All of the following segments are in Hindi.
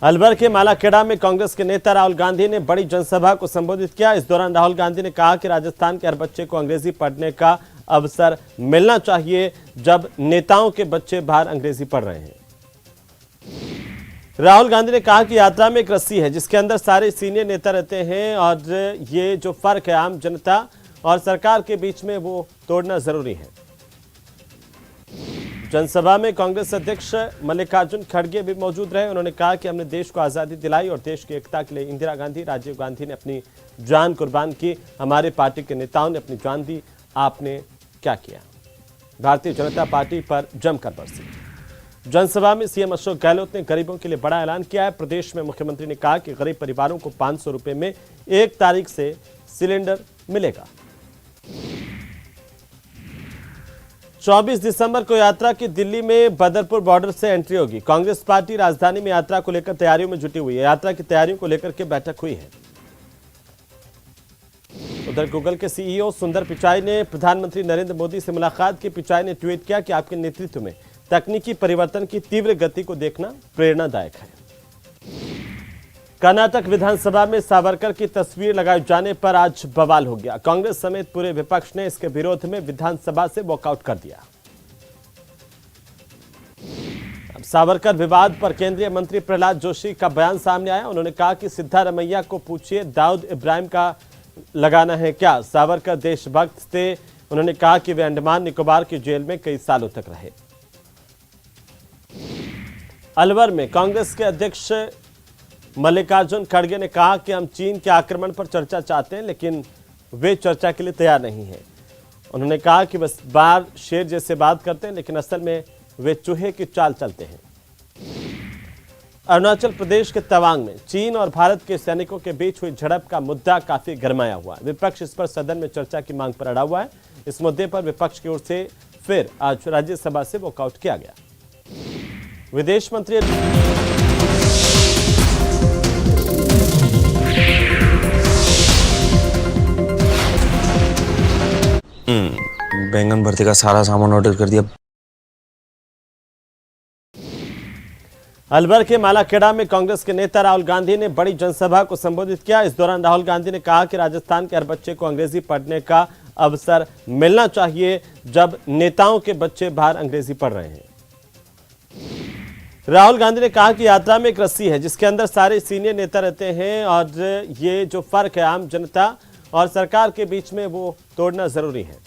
अलवर के मालाखेड़ा में कांग्रेस के नेता राहुल गांधी ने बड़ी जनसभा को संबोधित किया। इस दौरान राहुल गांधी ने कहा कि राजस्थान के हर बच्चे को अंग्रेजी पढ़ने का अवसर मिलना चाहिए, जब नेताओं के बच्चे बाहर अंग्रेजी पढ़ रहे हैं। राहुल गांधी ने कहा कि यात्रा में एक रस्सी है जिसके अंदर सारे सीनियर नेता रहते हैं और ये जो फर्क है आम जनता और सरकार के बीच में वो तोड़ना जरूरी है। जनसभा में कांग्रेस अध्यक्ष मल्लिकार्जुन खड़गे भी मौजूद रहे। उन्होंने कहा कि हमने देश को आज़ादी दिलाई और देश की एकता के लिए इंदिरा गांधी, राजीव गांधी ने अपनी जान कुर्बान की। हमारे पार्टी के नेताओं ने अपनी जान दी, आपने क्या किया? भारतीय जनता पार्टी पर जमकर बरसी। जनसभा में सीएम अशोक गहलोत ने गरीबों के लिए बड़ा ऐलान किया है। प्रदेश में मुख्यमंत्री ने कहा कि गरीब परिवारों को 500 रुपए में 1 तारीख से सिलेंडर मिलेगा। 24 दिसंबर को यात्रा की दिल्ली में बदरपुर बॉर्डर से एंट्री होगी। कांग्रेस पार्टी राजधानी में यात्रा को लेकर तैयारियों में जुटी हुई है। यात्रा की तैयारियों को लेकर के बैठक हुई है। उधर गूगल के सीईओ सुंदर पिचाई ने प्रधानमंत्री नरेंद्र मोदी से मुलाकात की। पिचाई ने ट्वीट किया कि आपके नेतृत्व में तकनीकी परिवर्तन की तीव्र गति को देखना प्रेरणादायक है। कर्नाटक विधानसभा में सावरकर की तस्वीर लगाए जाने पर आज बवाल हो गया। कांग्रेस समेत पूरे विपक्ष ने इसके विरोध में विधानसभा से वॉकआउट कर दिया। अब सावरकर विवाद पर केंद्रीय मंत्री प्रहलाद जोशी का बयान सामने आया। उन्होंने कहा कि सिद्धारमैया को पूछिए, दाऊद इब्राहिम का लगाना है क्या? सावरकर देशभक्त थे। उन्होंने कहा कि वे अंडमान निकोबार की जेल में कई सालों तक रहे। अलवर में कांग्रेस के अध्यक्ष मल्लिकार्जुन खड़गे ने कहा कि हम चीन के आक्रमण पर चर्चा चाहते हैं, लेकिन वे चर्चा के लिए तैयार नहीं हैं। उन्होंने कहा कि बस बार शेर जैसे बात करते हैं, लेकिन असल में वे चूहे की चाल चलते हैं। अरुणाचल प्रदेश के तवांग में चीन और भारत के सैनिकों के बीच हुई झड़प का मुद्दा काफी गरमाया हुआ है। विपक्ष इस पर सदन में चर्चा की मांग पर अड़ा हुआ है। इस मुद्दे पर विपक्ष की ओर से फिर आज राज्यसभा से वॉकआउट किया गया। विदेश मंत्री बैंगन भरते का सारा सामान ऑर्डर कर दिया। अलवर के मालाखेड़ा में कांग्रेस के नेता राहुल गांधी ने बड़ी जनसभा को संबोधित किया। इस दौरान राहुल गांधी ने कहा कि राजस्थान के हर बच्चे को अंग्रेजी पढ़ने का अवसर मिलना चाहिए, जब नेताओं के बच्चे बाहर अंग्रेजी पढ़ रहे हैं। राहुल गांधी ने कहा कि यात्रा में एक रस्सी है जिसके अंदर सारे सीनियर नेता रहते हैं और ये जो फर्क है आम जनता और सरकार के बीच में वो तोड़ना जरूरी है।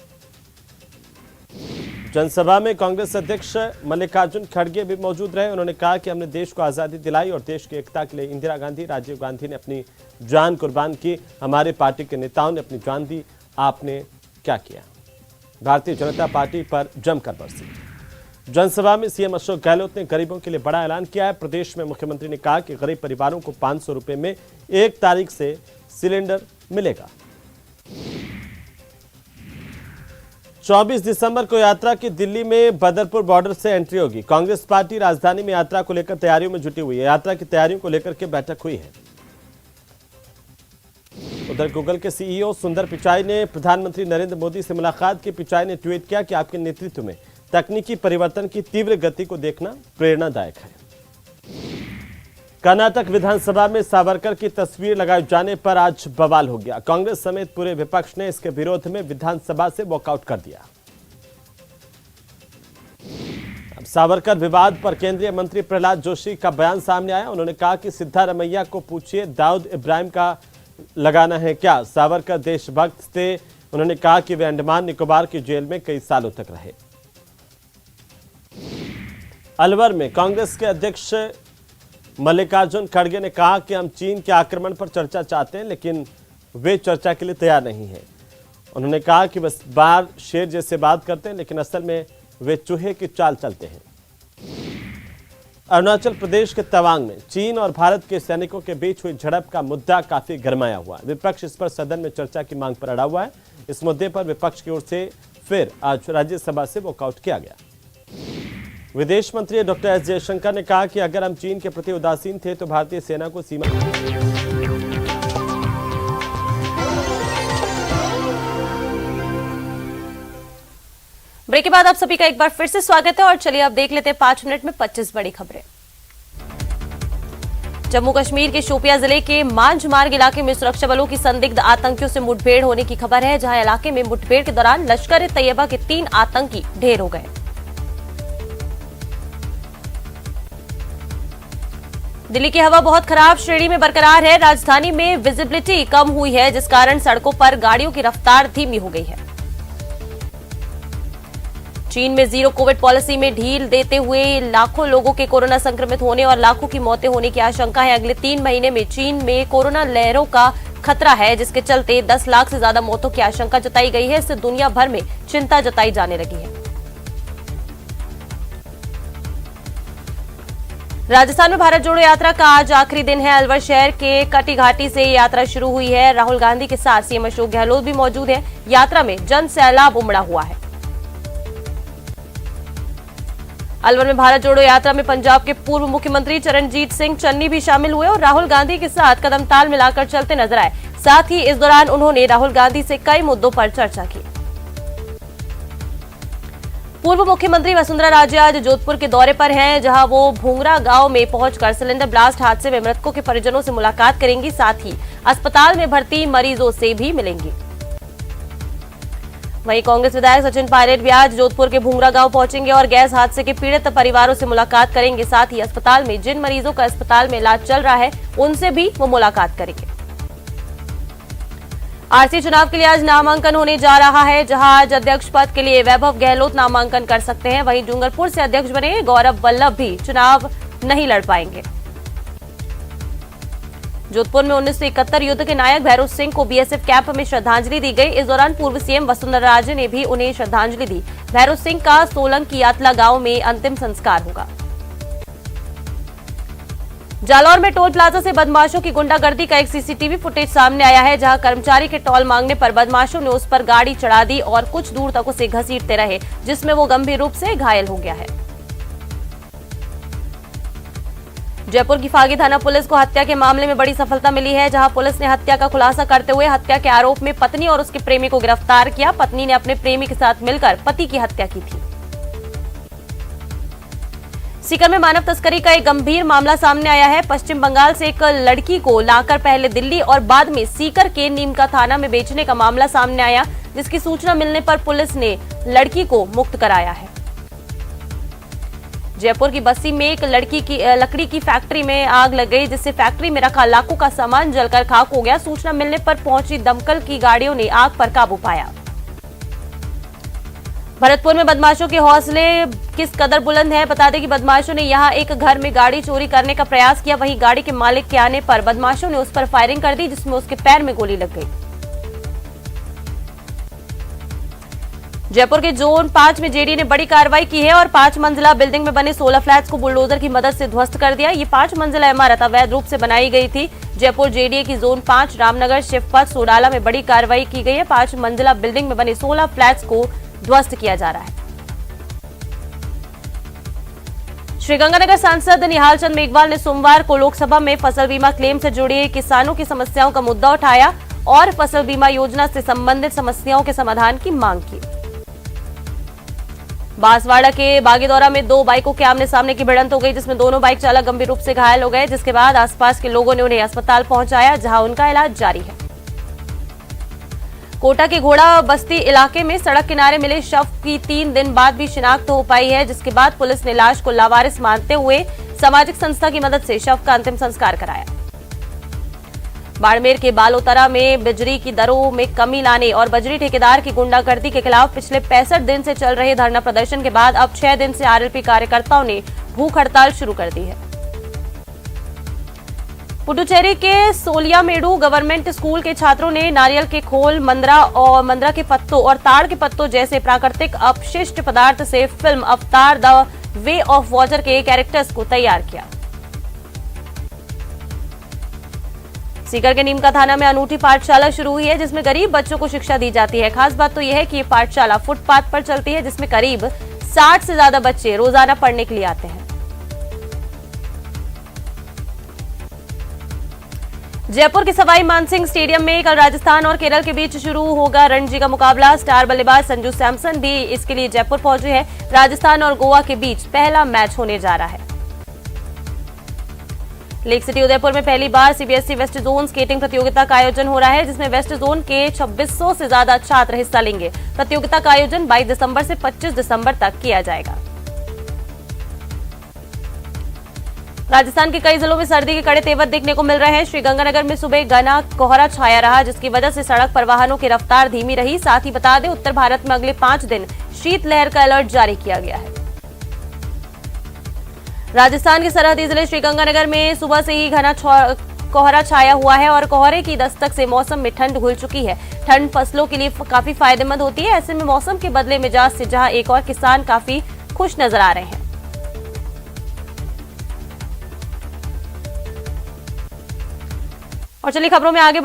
जनसभा में कांग्रेस अध्यक्ष मल्लिकार्जुन खड़गे भी मौजूद रहे। उन्होंने कहा कि हमने देश को आज़ादी दिलाई और देश की एकता के लिए इंदिरा गांधी, राजीव गांधी ने अपनी जान कुर्बान की। हमारे पार्टी के नेताओं ने अपनी जान दी, आपने क्या किया? भारतीय जनता पार्टी पर जमकर बरसी। जनसभा में सीएम अशोक गहलोत ने गरीबों के लिए बड़ा ऐलान किया है। प्रदेश में मुख्यमंत्री ने कहा कि गरीब परिवारों को 500 रुपए में 1 तारीख से सिलेंडर मिलेगा। 24 दिसंबर को यात्रा की दिल्ली में बदरपुर बॉर्डर से एंट्री होगी। कांग्रेस पार्टी राजधानी में यात्रा को लेकर तैयारियों में जुटी हुई है। यात्रा की तैयारियों को लेकर के बैठक हुई है। उधर गूगल के सीईओ सुंदर पिचाई ने प्रधानमंत्री नरेंद्र मोदी से मुलाकात की। पिचाई ने ट्वीट किया कि आपके नेतृत्व में तकनीकी परिवर्तन की तीव्र गति को देखना प्रेरणादायक है। कर्नाटक विधानसभा में सावरकर की तस्वीर लगाए जाने पर आज बवाल हो गया। कांग्रेस समेत पूरे विपक्ष ने इसके विरोध में विधानसभा से वॉकआउट कर दिया। अब सावरकर विवाद पर केंद्रीय मंत्री प्रहलाद जोशी का बयान सामने आया। उन्होंने कहा कि सिद्धारमैया को पूछिए, दाऊद इब्राहिम का लगाना है क्या? सावरकर देशभक्त थे। उन्होंने कहा कि वे अंडमान निकोबार की जेल में कई सालों तक रहे। अलवर में कांग्रेस के अध्यक्ष मल्लिकार्जुन खड़गे ने कहा कि हम चीन के आक्रमण पर चर्चा चाहते हैं, लेकिन वे चर्चा के लिए तैयार नहीं हैं। उन्होंने कहा कि बस बार शेर जैसे बात करते हैं, लेकिन असल में वे चूहे की चाल चलते हैं। अरुणाचल प्रदेश के तवांग में चीन और भारत के सैनिकों के बीच हुई झड़प का मुद्दा काफी गरमाया हुआ है। विपक्ष इस पर सदन में चर्चा की मांग पर अड़ा हुआ है। इस मुद्दे पर विपक्ष की ओर से फिर आज राज्यसभा से वॉकआउट किया गया। विदेश मंत्री डॉक्टर एस जयशंकर ने कहा कि अगर हम चीन के प्रति उदासीन थे तो भारतीय सेना को सीमा ब्रेक के बाद आप सभी का एक बार फिर से स्वागत है और चलिए अब देख लेते हैं 5 मिनट में 25 बड़ी खबरें। जम्मू कश्मीर के शोपियां जिले के मांझमार्ग इलाके में सुरक्षा बलों की संदिग्ध आतंकियों से मुठभेड़ होने की खबर है, जहां इलाके में मुठभेड़ के दौरान लश्कर-ए-तैयबा के 3 आतंकी ढेर हो गए। दिल्ली की हवा बहुत खराब श्रेणी में बरकरार है। राजधानी में विजिबिलिटी कम हुई है, जिस कारण सड़कों पर गाड़ियों की रफ्तार धीमी हो गई है। चीन में जीरो कोविड पॉलिसी में ढील देते हुए लाखों लोगों के कोरोना संक्रमित होने और लाखों की मौतें होने की आशंका है। अगले 3 महीने में चीन में कोरोना लहरों का खतरा है, जिसके चलते 10 लाख से ज्यादा मौतों की आशंका जताई गई है। इससे दुनिया भर में चिंता जताई जाने लगी है। राजस्थान में भारत जोड़ो यात्रा का आज आखिरी दिन है। अलवर शहर के कटी घाटी से यात्रा शुरू हुई है। राहुल गांधी के साथ सीएम अशोक गहलोत भी मौजूद है। यात्रा में जन सैलाब उमड़ा हुआ है। अलवर में भारत जोड़ो यात्रा में पंजाब के पूर्व मुख्यमंत्री चरणजीत सिंह चन्नी भी शामिल हुए और राहुल गांधी के साथ कदम ताल मिलाकर चलते नजर आए। साथ ही इस दौरान उन्होंने राहुल गांधी से कई मुद्दों पर चर्चा की। पूर्व मुख्यमंत्री वसुंधरा राजे आज जोधपुर के दौरे पर हैं, जहां वो भूंगरा गांव में पहुंचकर सिलेंडर ब्लास्ट हादसे में मृतकों के परिजनों से मुलाकात करेंगी। साथ ही अस्पताल में भर्ती मरीजों से भी मिलेंगी। वहीं कांग्रेस विधायक सचिन पायलट भी आज जोधपुर के भूंगरा गांव पहुंचेंगे और गैस हादसे के पीड़ित परिवारों से मुलाकात करेंगे। साथ ही अस्पताल में जिन मरीजों का अस्पताल में इलाज चल रहा है, उनसे भी वो मुलाकात करेंगे। आरसी चुनाव के लिए आज नामांकन होने जा रहा है, जहां आज अध्यक्ष पद के लिए वैभव गहलोत नामांकन कर सकते हैं। वहीं डूंगरपुर से अध्यक्ष बने गौरव वल्लभ भी चुनाव नहीं लड़ पाएंगे। जोधपुर में 1971 युद्ध के नायक भैरव सिंह को बीएसएफ कैंप में श्रद्धांजलि दी गई। इस दौरान पूर्व सीएम वसुंधरा राजे ने भी उन्हें श्रद्धांजलि दी। भैरव सिंह का सोलंग की यातला गांव में अंतिम संस्कार होगा। जालौर में टोल प्लाजा से बदमाशों की गुंडागर्दी का एक सीसीटीवी फुटेज सामने आया है, जहां कर्मचारी के टोल मांगने पर बदमाशों ने उस पर गाड़ी चढ़ा दी और कुछ दूर तक उसे घसीटते रहे, जिसमें वो गंभीर रूप से घायल हो गया है। जयपुर की फागी थाना पुलिस को हत्या के मामले में बड़ी सफलता मिली है, जहां पुलिस ने हत्या का खुलासा करते हुए हत्या के आरोप में पत्नी और उसके प्रेमी को गिरफ्तार किया। पत्नी ने अपने प्रेमी के साथ मिलकर पति की हत्या की थी। सीकर में मानव तस्करी का एक गंभीर मामला सामने आया है। पश्चिम बंगाल से एक लड़की को लाकर पहले दिल्ली और बाद में सीकर के नीमका थाना में बेचने का मामला सामने आया, जिसकी सूचना मिलने पर पुलिस ने लड़की को मुक्त कराया है। जयपुर की बस्ती में एक लकड़ी की फैक्ट्री में आग लग गई, जिससे फैक्ट्री में रखा लाखों का सामान जलकर खाक हो गया। सूचना मिलने पर पहुंची दमकल की गाड़ियों ने आग पर काबू पाया। भरतपुर में बदमाशों के हौसले किस कदर बुलंद है। बता दें कि बदमाशों ने यहां एक घर में गाड़ी चोरी करने का प्रयास किया। वहीं गाड़ी के मालिक के आने पर बदमाशों ने उस पर फायरिंग कर दी, जिसमें उसके पैर में गोली लग गई। जयपुर के जोन 5 में जेडीए ने बड़ी कार्रवाई की है और 5 मंजिला बिल्डिंग में बने 16 फ्लैट्स को बुलडोजर की मदद से ध्वस्त कर दिया। ये 5 मंजिला इमारत अवैध रूप से बनाई गई थी। जयपुर जेडीए की जोन 5 रामनगर, शिवपथ, सोडाला में बड़ी कार्रवाई की गई है। 5 मंजिला बिल्डिंग में बने 16 फ्लैट्स को ध्वस्त किया जा रहा है। श्रीगंगानगर सांसद निहाल चंद मेघवाल ने सोमवार को लोकसभा में फसल बीमा क्लेम से जुड़े किसानों की समस्याओं का मुद्दा उठाया और फसल बीमा योजना से संबंधित समस्याओं के समाधान की मांग की। बांसवाड़ा के बागीदौरा में 2 बाइकों के आमने सामने की भिड़ंत हो गई, जिसमें दोनों बाइक चालक गंभीर रूप से घायल हो गए, जिसके बाद आसपास के लोगों ने उन्हें अस्पताल पहुंचाया, जहां उनका इलाज जारी है। कोटा के घोड़ा बस्ती इलाके में सड़क किनारे मिले शव की 3 दिन बाद भी शिनाख्त हो पाई है, जिसके बाद पुलिस ने लाश को लावारिस मानते हुए सामाजिक संस्था की मदद से शव का अंतिम संस्कार कराया। बाड़मेर के बालोतरा में बिजली की दरों में कमी लाने और बजरी ठेकेदार की गुंडागर्दी के खिलाफ पिछले 65 दिन से चल रहे धरना प्रदर्शन के बाद अब 6 दिन से आरएलपी कार्यकर्ताओं ने भूख हड़ताल शुरू कर दी है। पुडुचेरी के सोलियामेडू गवर्नमेंट स्कूल के छात्रों ने नारियल के खोल, मंदरा के पत्तों और ताड़ के पत्तों जैसे प्राकृतिक अपशिष्ट पदार्थ से फिल्म अवतार द वे ऑफ वाटर के कैरेक्टर्स को तैयार किया। सीकर के नीमका थाना में अनूठी पाठशाला शुरू हुई है, जिसमें गरीब बच्चों को शिक्षा दी जाती है। खास बात तो यह है कि ये पाठशाला फुटपाथ पर चलती है, जिसमें करीब 60 से ज्यादा बच्चे रोजाना पढ़ने के लिए आते हैं। जयपुर के सवाई मानसिंह स्टेडियम में कल राजस्थान और केरल के बीच शुरू होगा रणजी का मुकाबला। स्टार बल्लेबाज संजू सैमसन भी इसके लिए जयपुर पहुंचे हैं। राजस्थान और गोवा के बीच पहला मैच होने जा रहा है। लेक सिटी उदयपुर में पहली बार सीबीएसई वेस्ट जोन स्केटिंग प्रतियोगिता का आयोजन हो रहा है, जिसमें वेस्ट जोन के 2600 से ज्यादा छात्र हिस्सा लेंगे। प्रतियोगिता का आयोजन 22 दिसंबर से 25 दिसंबर तक किया जाएगा। राजस्थान के कई जिलों में सर्दी के कड़े तेवर देखने को मिल रहे हैं। श्रीगंगानगर में सुबह घना कोहरा छाया रहा, जिसकी वजह से सड़क पर वाहनों की रफ्तार धीमी रही। साथ ही बता दें, उत्तर भारत में अगले 5 दिन शीतलहर का अलर्ट जारी किया गया है। राजस्थान के सरहदी जिले श्रीगंगानगर में सुबह से ही घना कोहरा छाया हुआ है और कोहरे की दस्तक से मौसम में ठंड घुल चुकी है। ठंड फसलों के लिए काफी फायदेमंद होती है। ऐसे में मौसम के बदले मिजाज से जहां एक और किसान काफी खुश नजर आ रहे हैं। और चलिए खबरों में आगे बढ़ते